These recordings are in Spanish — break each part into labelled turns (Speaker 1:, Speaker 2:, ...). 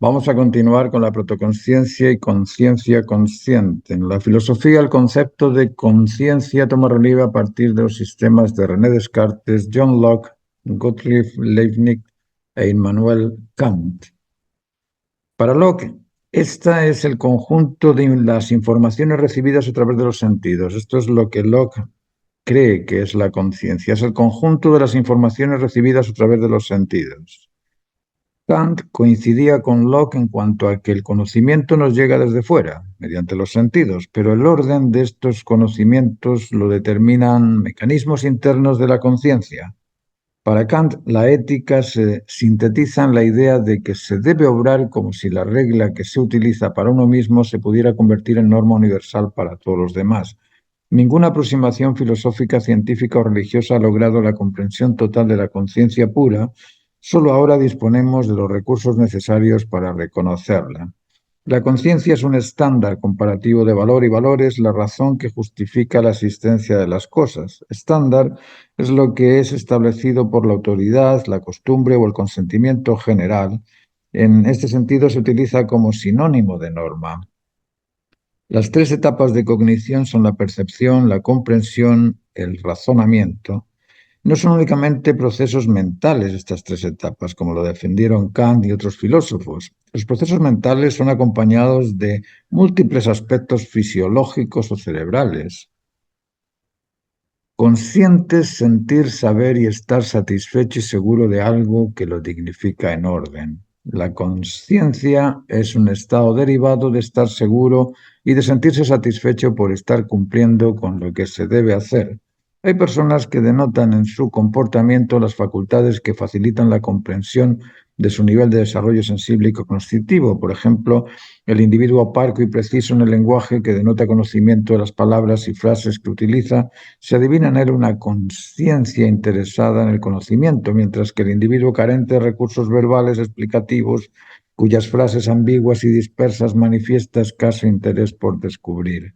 Speaker 1: Vamos a continuar con la protoconsciencia y conciencia consciente. En la filosofía, el concepto de conciencia toma relieve a partir de los sistemas de René Descartes, John Locke, Gottlieb Leibniz e Immanuel Kant. Para Locke, esta es el conjunto de las informaciones recibidas a través de los sentidos. Esto es lo que Locke cree que es la conciencia. Es el conjunto de las informaciones recibidas a través de los sentidos. Kant coincidía con Locke en cuanto a que el conocimiento nos llega desde fuera, mediante los sentidos, pero el orden de estos conocimientos lo determinan mecanismos internos de la conciencia. Para Kant, la ética se sintetiza en la idea de que se debe obrar como si la regla que se utiliza para uno mismo se pudiera convertir en norma universal para todos los demás. Ninguna aproximación filosófica, científica o religiosa ha logrado la comprensión total de la conciencia pura. Solo ahora disponemos de los recursos necesarios para reconocerla. La conciencia es un estándar comparativo de valor y valores, la razón que justifica la existencia de las cosas. Estándar es lo que es establecido por la autoridad, la costumbre o el consentimiento general. En este sentido se utiliza como sinónimo de norma. Las tres etapas de cognición son la percepción, la comprensión, el razonamiento. No son únicamente procesos mentales estas tres etapas, como lo defendieron Kant y otros filósofos. Los procesos mentales son acompañados de múltiples aspectos fisiológicos o cerebrales. Conscientes, sentir, saber y estar satisfecho y seguro de algo que lo dignifica en orden. La conciencia es un estado derivado de estar seguro y de sentirse satisfecho por estar cumpliendo con lo que se debe hacer. Hay personas que denotan en su comportamiento las facultades que facilitan la comprensión de su nivel de desarrollo sensible y cognoscitivo. Por ejemplo, el individuo parco y preciso en el lenguaje que denota conocimiento de las palabras y frases que utiliza, se adivina en él una conciencia interesada en el conocimiento, mientras que el individuo carente de recursos verbales explicativos, cuyas frases ambiguas y dispersas manifiesta escaso interés por descubrir.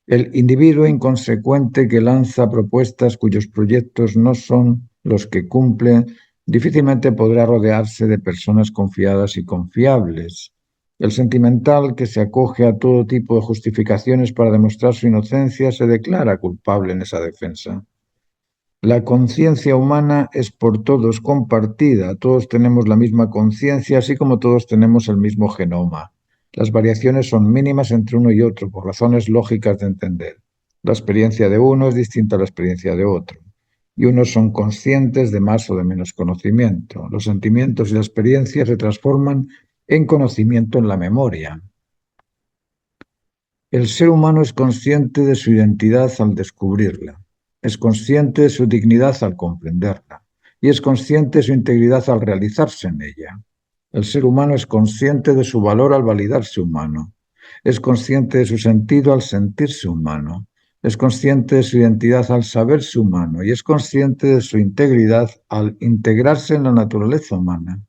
Speaker 1: El individuo inconsecuente que lanza propuestas cuyos proyectos no son los que cumple, difícilmente podrá rodearse de personas confiadas y confiables. El sentimental que se acoge a todo tipo de justificaciones para demostrar su inocencia se declara culpable en esa defensa. La conciencia humana es por todos compartida, todos tenemos la misma conciencia, así como todos tenemos el mismo genoma. Las variaciones son mínimas entre uno y otro, por razones lógicas de entender. La experiencia de uno es distinta a la experiencia de otro, y unos son conscientes de más o de menos conocimiento. Los sentimientos y la experiencia se transforman en conocimiento en la memoria. El ser humano es consciente de su identidad al descubrirla, es consciente de su dignidad al comprenderla y es consciente de su integridad al realizarse en ella. El ser humano es consciente de su valor al validarse humano, es consciente de su sentido al sentirse humano, es consciente de su identidad al saberse humano y es consciente de su integridad al integrarse en la naturaleza humana.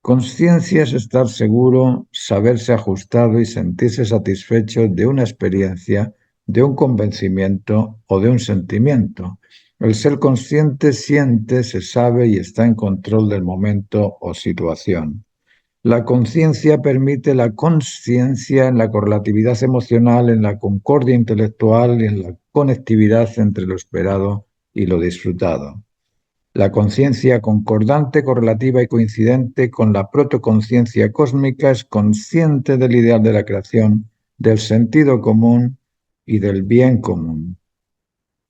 Speaker 1: Conciencia es estar seguro, saberse ajustado y sentirse satisfecho de una experiencia, de un convencimiento o de un sentimiento. El ser consciente siente, se sabe y está en control del momento o situación. La conciencia permite la consciencia en la correlatividad emocional, en la concordia intelectual y en la conectividad entre lo esperado y lo disfrutado. La conciencia concordante, correlativa y coincidente con la protoconciencia cósmica es consciente del ideal de la creación, del sentido común y del bien común.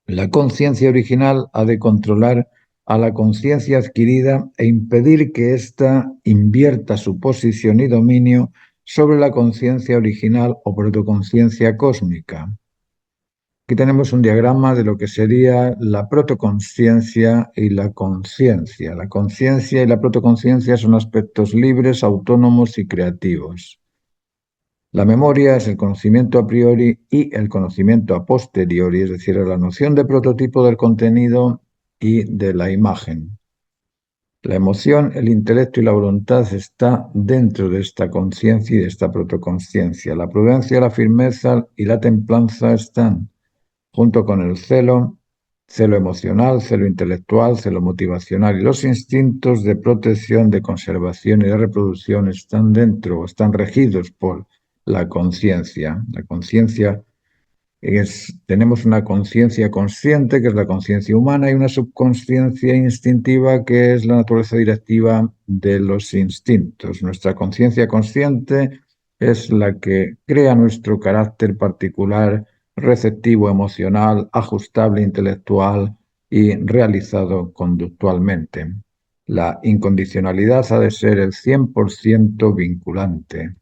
Speaker 1: La conciencia original ha de controlar a la conciencia adquirida e impedir que ésta invierta su posición y dominio sobre la conciencia original o protoconciencia cósmica. Aquí tenemos un diagrama de lo que sería la protoconsciencia y la conciencia. La conciencia y la protoconsciencia son aspectos libres, autónomos y creativos. La memoria es el conocimiento a priori y el conocimiento a posteriori, es decir, la noción de prototipo del contenido y de la imagen. La emoción, el intelecto y la voluntad está dentro de esta conciencia y de esta protoconsciencia. La prudencia, la firmeza y la templanza están junto con el celo celo emocional, celo intelectual, celo motivacional. Y los instintos de protección, de conservación y de reproducción están dentro, están regidos por la conciencia. La conciencia tenemos una conciencia consciente, que es la conciencia humana, y una subconsciencia instintiva, que es la naturaleza directiva de los instintos. Nuestra conciencia consciente es la que crea nuestro carácter particular, receptivo, emocional, ajustable, intelectual y realizado conductualmente. La incondicionalidad ha de ser el 100% vinculante.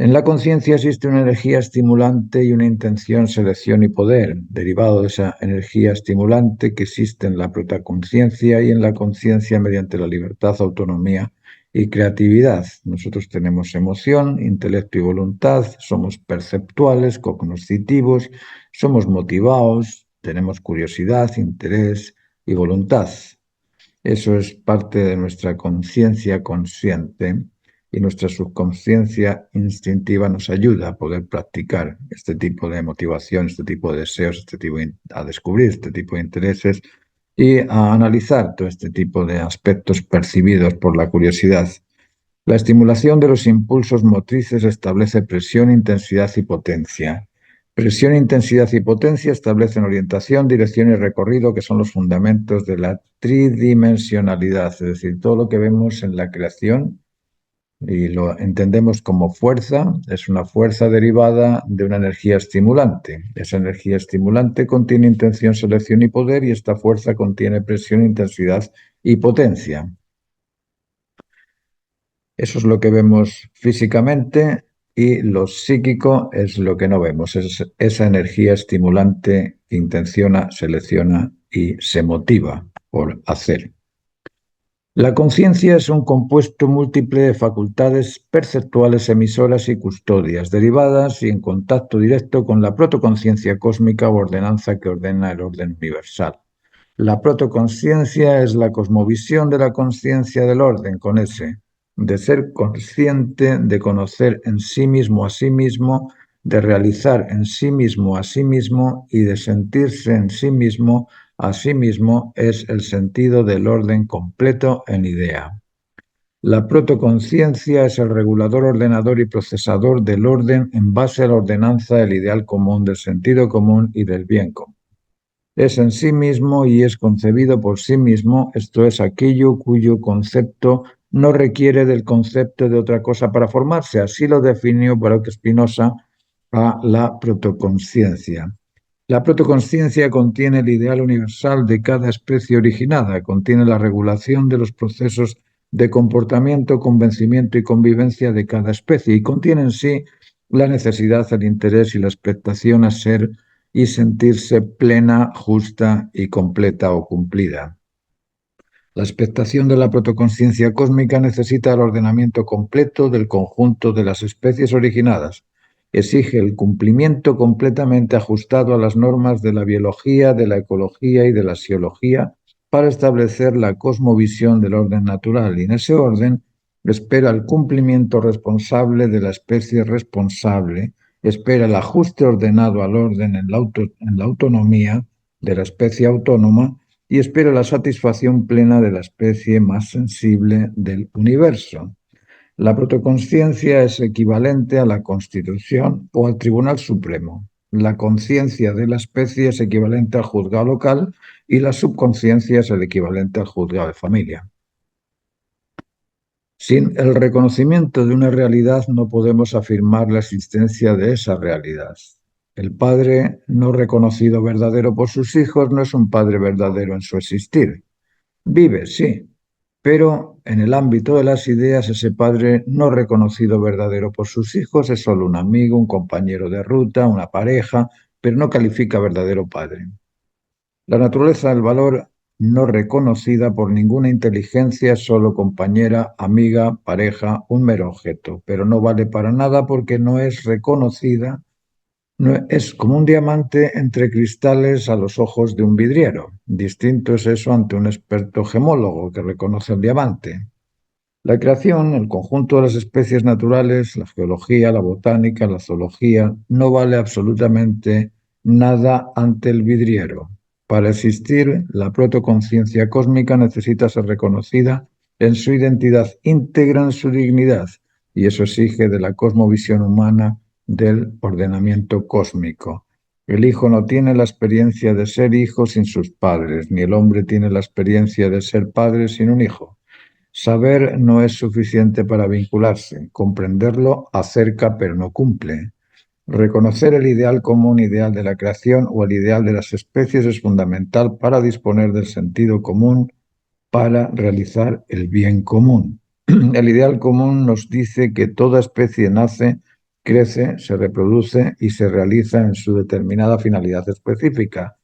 Speaker 1: En la conciencia existe una energía estimulante y una intención, selección y poder, derivado de esa energía estimulante que existe en la protaconciencia y en la conciencia mediante la libertad, autonomía y creatividad. Nosotros tenemos emoción, intelecto y voluntad, somos perceptuales, cognoscitivos, somos motivados, tenemos curiosidad, interés y voluntad. Eso es parte de nuestra conciencia consciente y nuestra subconsciencia instintiva nos ayuda a poder practicar este tipo de motivación, este tipo de deseos, a descubrir este tipo de intereses y a analizar todo este tipo de aspectos percibidos por la curiosidad. La estimulación de los impulsos motrices establece presión, intensidad y potencia. Presión, intensidad y potencia establecen orientación, dirección y recorrido, que son los fundamentos de la tridimensionalidad, es decir, todo lo que vemos en la creación y lo entendemos como fuerza, es una fuerza derivada de una energía estimulante. Esa energía estimulante contiene intención, selección y poder, y esta fuerza contiene presión, intensidad y potencia. Eso es lo que vemos físicamente, y lo psíquico es lo que no vemos, es esa energía estimulante que intenciona, selecciona y se motiva por hacer. La conciencia es un compuesto múltiple de facultades perceptuales emisoras y custodias, derivadas y en contacto directo con la protoconciencia cósmica o ordenanza que ordena el orden universal. La protoconciencia es la cosmovisión de la conciencia del orden, con ese, de ser consciente, de conocer en sí mismo a sí mismo, de realizar en sí mismo a sí mismo y de sentirse en sí mismo a sí mismo, es el sentido del orden completo en idea. La protoconciencia es el regulador, ordenador y procesador del orden en base a la ordenanza del ideal común, del sentido común y del bien común. Es en sí mismo y es concebido por sí mismo, esto es aquello cuyo concepto no requiere del concepto de otra cosa para formarse. Así lo definió Baruch Spinoza a la protoconciencia. La protoconciencia contiene el ideal universal de cada especie originada, contiene la regulación de los procesos de comportamiento, convencimiento y convivencia de cada especie, y contiene en sí la necesidad, el interés y la expectación a ser y sentirse plena, justa y completa o cumplida. La expectación de la protoconciencia cósmica necesita el ordenamiento completo del conjunto de las especies originadas. Exige el cumplimiento completamente ajustado a las normas de la biología, de la ecología y de la psicología para establecer la cosmovisión del orden natural, y en ese orden espera el cumplimiento responsable de la especie responsable, espera el ajuste ordenado al orden en la autonomía de la especie autónoma, y espera la satisfacción plena de la especie más sensible del universo. La protoconsciencia es equivalente a la Constitución o al Tribunal Supremo. La conciencia de la especie es equivalente al juzgado local y la subconsciencia es el equivalente al juzgado de familia. Sin el reconocimiento de una realidad no podemos afirmar la existencia de esa realidad. El padre no reconocido verdadero por sus hijos no es un padre verdadero en su existir. Vive, sí, pero en el ámbito de las ideas ese padre no reconocido verdadero por sus hijos es solo un amigo, un compañero de ruta, una pareja, pero no califica verdadero padre. La naturaleza del valor no reconocida por ninguna inteligencia es solo compañera, amiga, pareja, un mero objeto, pero no vale para nada porque no es reconocida. No, es como un diamante entre cristales a los ojos de un vidriero. Distinto es eso ante un experto gemólogo que reconoce el diamante. La creación, el conjunto de las especies naturales, la geología, la botánica, la zoología, no vale absolutamente nada ante el vidriero. Para existir, la protoconciencia cósmica necesita ser reconocida en su identidad íntegra, en su dignidad, y eso exige de la cosmovisión humana del ordenamiento cósmico. El hijo no tiene la experiencia de ser hijo sin sus padres, ni el hombre tiene la experiencia de ser padre sin un hijo. Saber no es suficiente para vincularse, comprenderlo acerca pero no cumple. Reconocer el ideal como un ideal de la creación o el ideal de las especies es fundamental para disponer del sentido común para realizar el bien común. El ideal común nos dice que toda especie nace, crece, se reproduce y se realiza en su determinada finalidad específica.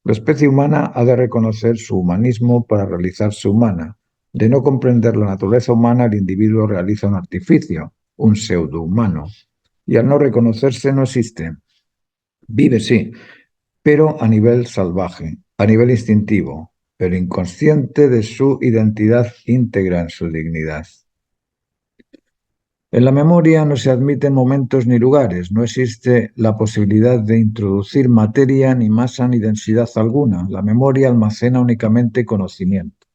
Speaker 1: La especie humana ha de reconocer su humanismo para realizarse humana. De no comprender la naturaleza humana, el individuo realiza un artificio, un pseudo-humano. Y al no reconocerse no existe. Vive, sí, pero a nivel salvaje, a nivel instintivo, pero inconsciente de su identidad íntegra en su dignidad. En la memoria no se admiten momentos ni lugares, no existe la posibilidad de introducir materia, ni masa, ni densidad alguna. La memoria almacena únicamente conocimiento.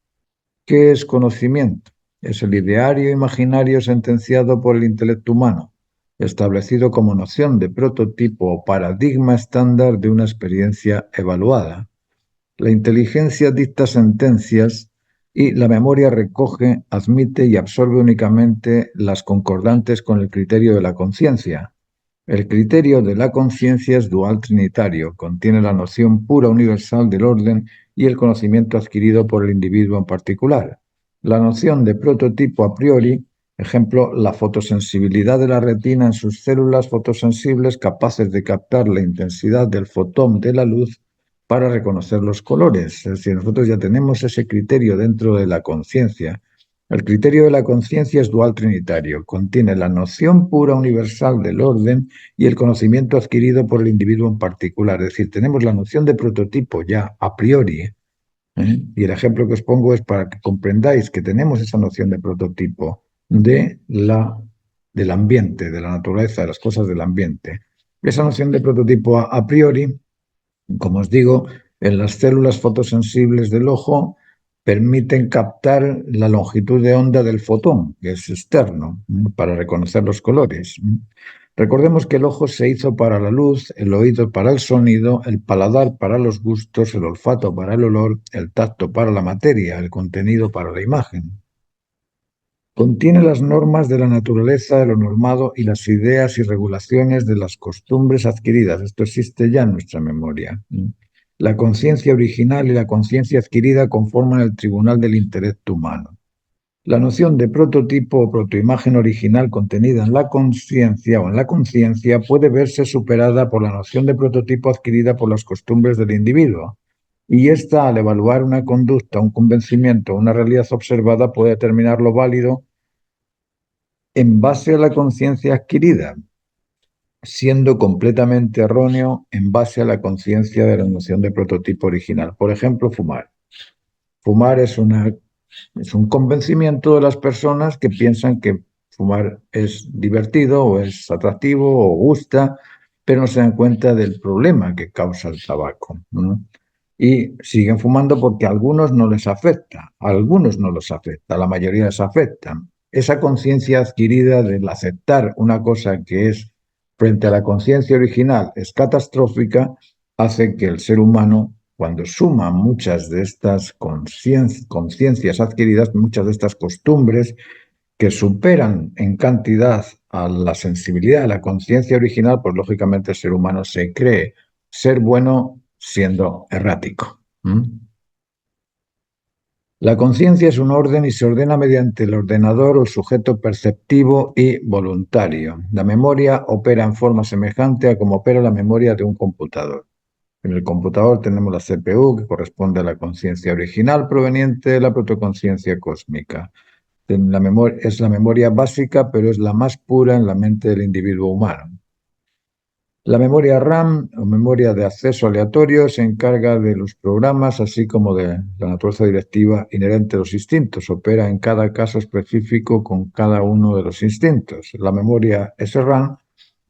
Speaker 1: ¿Qué es conocimiento? Es el ideario imaginario sentenciado por el intelecto humano, establecido como noción de prototipo o paradigma estándar de una experiencia evaluada. La inteligencia dicta sentencias y la memoria recoge, admite y absorbe únicamente las concordantes con el criterio de la conciencia. El criterio de la conciencia es dual trinitario, contiene la noción pura universal del orden y el conocimiento adquirido por el individuo en particular. La noción de prototipo a priori, ejemplo, la fotosensibilidad de la retina en sus células fotosensibles capaces de captar la intensidad del fotón de la luz para reconocer los colores. Es decir, nosotros ya tenemos ese criterio dentro de la conciencia. El criterio de la conciencia es dual trinitario, contiene la noción pura universal del orden y el conocimiento adquirido por el individuo en particular. Es decir, tenemos la noción de prototipo ya a priori. Y el ejemplo que os pongo es para que comprendáis que tenemos esa noción de prototipo del ambiente, de la naturaleza, de las cosas del ambiente. Esa noción de prototipo a priori, como os digo, en las células fotosensibles del ojo permiten captar la longitud de onda del fotón, que es externo, para reconocer los colores. Recordemos que el ojo se hizo para la luz, el oído para el sonido, el paladar para los gustos, el olfato para el olor, el tacto para la materia, el contenido para la imagen. Contiene las normas de la naturaleza, de lo normado y las ideas y regulaciones de las costumbres adquiridas. Esto existe ya en nuestra memoria. La conciencia original y la conciencia adquirida conforman el tribunal del intelecto humano. La noción de prototipo o protoimagen original contenida en la conciencia o en la conciencia puede verse superada por la noción de prototipo adquirida por las costumbres del individuo. Y esta, al evaluar una conducta, un convencimiento, una realidad observada, puede determinar lo válido en base a la conciencia adquirida, siendo completamente erróneo en base a la conciencia de la noción de prototipo original. Por ejemplo, fumar. Fumar es un convencimiento de las personas que piensan que fumar es divertido o es atractivo o gusta, pero no se dan cuenta del problema que causa el tabaco, ¿no? Y siguen fumando porque a algunos no les afecta, a algunos no les afecta, a la mayoría les afecta. Esa conciencia adquirida del aceptar una cosa que es frente a la conciencia original es catastrófica, hace que el ser humano, cuando suma muchas de estas conciencias adquiridas, muchas de estas costumbres que superan en cantidad a la sensibilidad, a la conciencia original, pues lógicamente el ser humano se cree ser bueno siendo errático. La conciencia es un orden y se ordena mediante el ordenador o el sujeto perceptivo y voluntario. La memoria opera en forma semejante a como opera la memoria de un computador. En el computador tenemos la CPU, que corresponde a la conciencia original proveniente de la protoconciencia cósmica. Es la memoria básica, pero es la más pura en la mente del individuo humano. La memoria RAM, o memoria de acceso aleatorio, se encarga de los programas, así como de la naturaleza directiva inherente a los instintos. Opera en cada caso específico con cada uno de los instintos. La memoria SRAM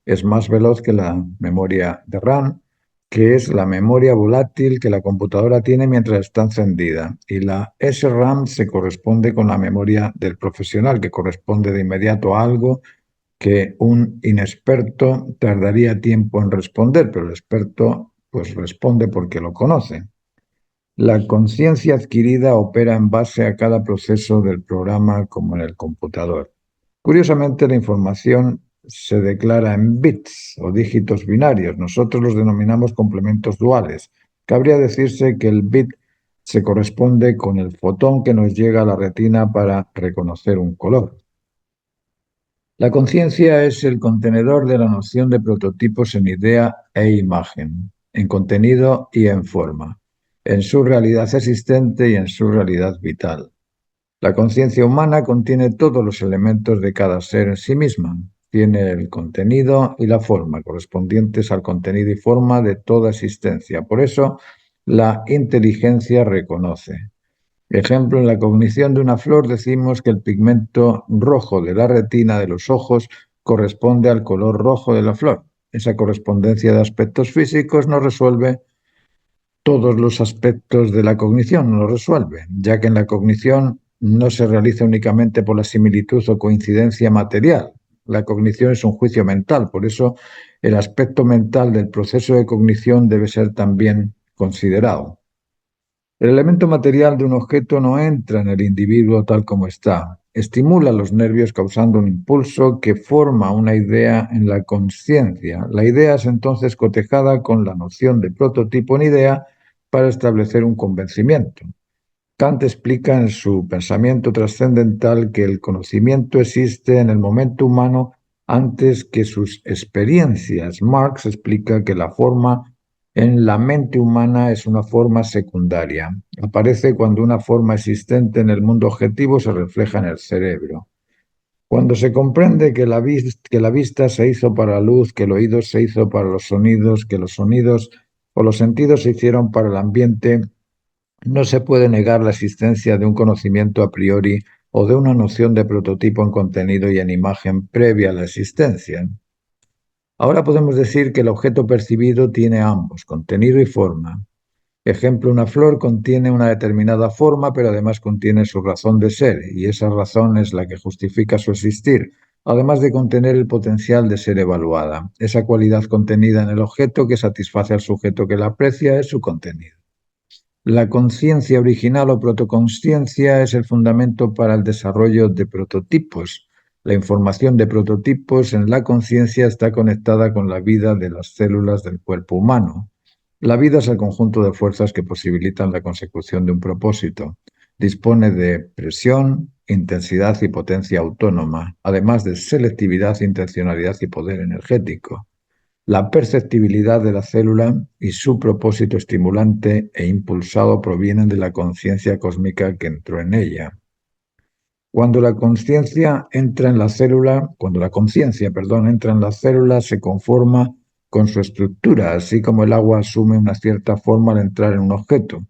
Speaker 1: es más veloz que la memoria de RAM que es la memoria volátil que la computadora tiene mientras está encendida. Y la SRAM se corresponde con la memoria del profesional, que corresponde de inmediato a algo que un inexperto tardaría tiempo en responder, pero el experto pues responde porque lo conoce. La conciencia adquirida opera en base a cada proceso del programa como en el computador. Curiosamente, la información se declara en bits o dígitos binarios. Nosotros los denominamos complementos duales. Cabría decirse que el bit se corresponde con el fotón que nos llega a la retina para reconocer un color. La conciencia es el contenedor de la noción de prototipos en idea e imagen, en contenido y en forma, en su realidad existente y en su realidad vital. La conciencia humana contiene todos los elementos de cada ser en sí misma. Tiene el contenido y la forma correspondientes al contenido y forma de toda existencia. Por eso, la inteligencia reconoce. Ejemplo, en la cognición de una flor decimos que el pigmento rojo de la retina de los ojos corresponde al color rojo de la flor. Esa correspondencia de aspectos físicos no resuelve todos los aspectos de la cognición, no lo resuelve, ya que en la cognición no se realiza únicamente por la similitud o coincidencia material. La cognición es un juicio mental, por eso el aspecto mental del proceso de cognición debe ser también considerado. El elemento material de un objeto no entra en el individuo tal como está. Estimula los nervios causando un impulso que forma una idea en la conciencia. La idea es entonces cotejada con la noción de prototipo en idea para establecer un convencimiento. Kant explica en su pensamiento trascendental que el conocimiento existe en el momento humano antes que sus experiencias. Marx explica que la forma en la mente humana es una forma secundaria. Aparece cuando una forma existente en el mundo objetivo se refleja en el cerebro. Cuando se comprende que la vista se hizo para la luz, que el oído se hizo para los sonidos, que los sonidos o los sentidos se hicieron para el ambiente, no se puede negar la existencia de un conocimiento a priori o de una noción de prototipo en contenido y en imagen previa a la existencia. Ahora podemos decir que el objeto percibido tiene ambos, contenido y forma. Ejemplo, una flor contiene una determinada forma, pero además contiene su razón de ser, y esa razón es la que justifica su existir, además de contener el potencial de ser evaluada. Esa cualidad contenida en el objeto que satisface al sujeto que la aprecia es su contenido. La conciencia original o protoconsciencia es el fundamento para el desarrollo de prototipos. La información de prototipos en la conciencia está conectada con la vida de las células del cuerpo humano. La vida es el conjunto de fuerzas que posibilitan la consecución de un propósito. Dispone de presión, intensidad y potencia autónoma, además de selectividad, intencionalidad y poder energético. La perceptibilidad de la célula y su propósito estimulante e impulsado provienen de la conciencia cósmica que entró en ella. Cuando la conciencia entra en la célula, cuando la conciencia, entra en la célula, se conforma con su estructura, así como el agua asume una cierta forma al entrar en un objeto.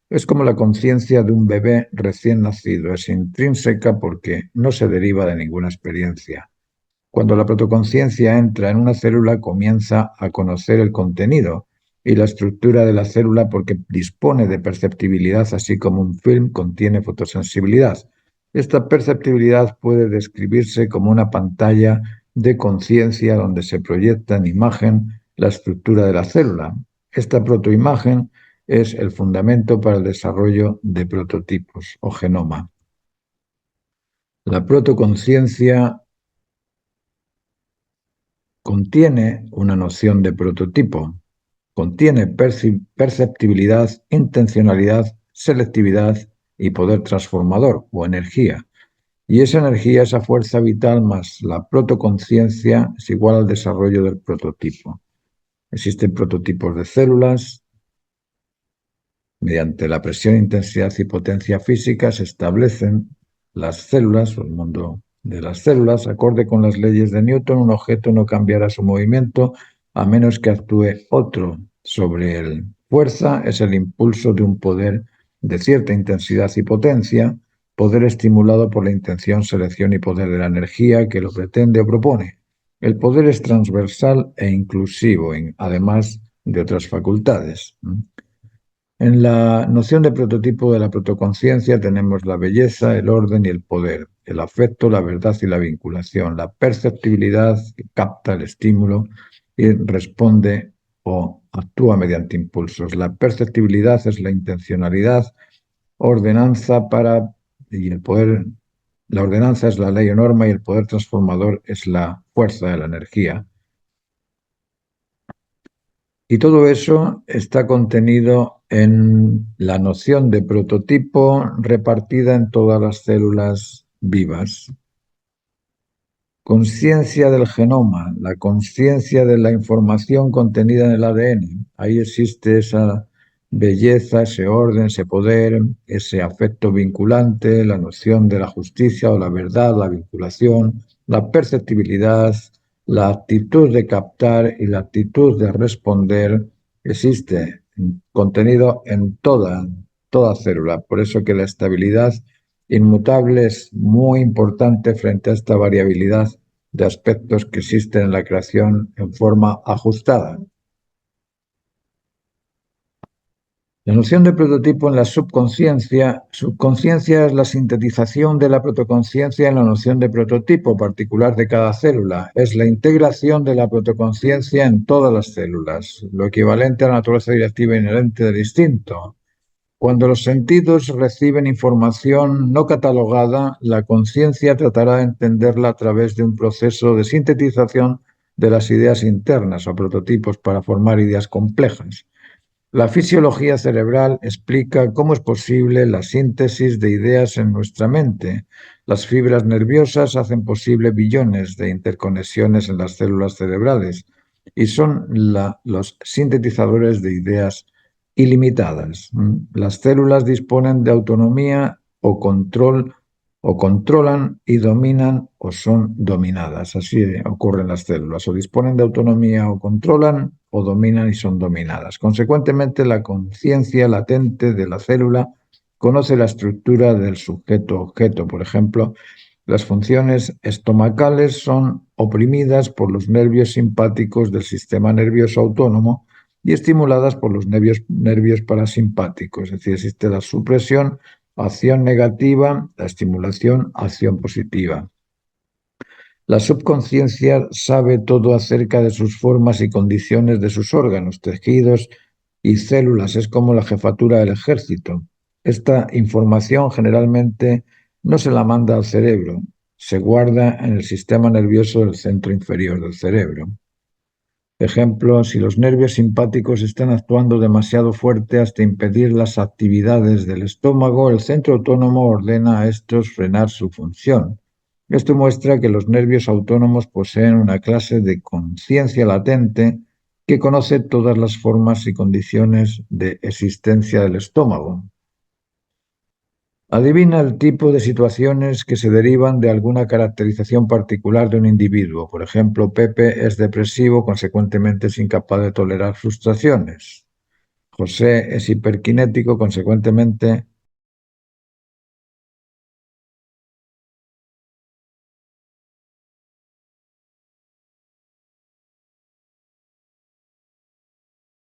Speaker 1: Es como la conciencia de un bebé recién nacido, es intrínseca porque no se deriva de ninguna experiencia. Cuando la protoconciencia entra en una célula, comienza a conocer el contenido y la estructura de la célula porque dispone de perceptibilidad, así como un film contiene fotosensibilidad. Esta perceptibilidad puede describirse como una pantalla de conciencia donde se proyecta en imagen la estructura de la célula. Esta protoimagen es el fundamento para el desarrollo de prototipos o genoma. La protoconciencia contiene una noción de prototipo, contiene perceptibilidad, intencionalidad, selectividad y poder transformador o energía. Y esa energía, esa fuerza vital más la protoconciencia es igual al desarrollo del prototipo. Existen prototipos de células. Mediante la presión, intensidad y potencia física se establecen las células o el mundo de las células. Acorde con las leyes de Newton, un objeto no cambiará su movimiento a menos que actúe otro sobre él. Fuerza es el impulso de un poder de cierta intensidad y potencia, poder estimulado por la intención, selección y poder de la energía que lo pretende o propone. El poder es transversal e inclusivo, además de otras facultades. En la noción de prototipo de la protoconciencia tenemos la belleza, el orden y el poder, el afecto, la verdad y la vinculación, la perceptibilidad que capta el estímulo y responde o actúa mediante impulsos. La perceptibilidad es la intencionalidad, ordenanza para y el poder. La ordenanza es la ley o norma y el poder transformador es la fuerza de la energía. Y todo eso está contenido en la noción de prototipo repartida en todas las células vivas. Conciencia del genoma, la conciencia de la información contenida en el ADN. Ahí existe esa belleza, ese orden, ese poder, ese afecto vinculante, la noción de la justicia o la verdad, la vinculación, la perceptibilidad, la actitud de captar y la actitud de responder. Existe contenido en toda célula. Por eso que la estabilidad inmutable es muy importante frente a esta variabilidad de aspectos que existen en la creación en forma ajustada. La noción de prototipo en la subconsciencia es la sintetización de la protoconsciencia en la noción de prototipo particular de cada célula. Es la integración de la protoconsciencia en todas las células, lo equivalente a la naturaleza directiva inherente del instinto. Cuando los sentidos reciben información no catalogada, la conciencia tratará de entenderla a través de un proceso de sintetización de las ideas internas o prototipos para formar ideas complejas. La fisiología cerebral explica cómo es posible la síntesis de ideas en nuestra mente. Las fibras nerviosas hacen posible billones de interconexiones en las células cerebrales y son los sintetizadores de ideas ilimitadas. Las células disponen de autonomía o control o controlan y dominan o son dominadas. Así ocurren las células. O disponen de autonomía o controlan o dominan y son dominadas. Consecuentemente, la conciencia latente de la célula conoce la estructura del sujeto-objeto. Por ejemplo, las funciones estomacales son oprimidas por los nervios simpáticos del sistema nervioso autónomo y estimuladas por los nervios parasimpáticos. Es decir, existe la supresión, acción negativa, la estimulación, acción positiva. La subconsciencia sabe todo acerca de sus formas y condiciones de sus órganos, tejidos y células. Es como la jefatura del ejército. Esta información generalmente no se la manda al cerebro, se guarda en el sistema nervioso del centro inferior del cerebro. Ejemplo, si los nervios simpáticos están actuando demasiado fuerte hasta impedir las actividades del estómago, el centro autónomo ordena a estos frenar su función. Esto muestra que los nervios autónomos poseen una clase de conciencia latente que conoce todas las formas y condiciones de existencia del estómago. Adivina el tipo de situaciones que se derivan de alguna caracterización particular de un individuo. Por ejemplo, Pepe es depresivo, consecuentemente es incapaz de tolerar frustraciones. José es hiperkinético, consecuentemente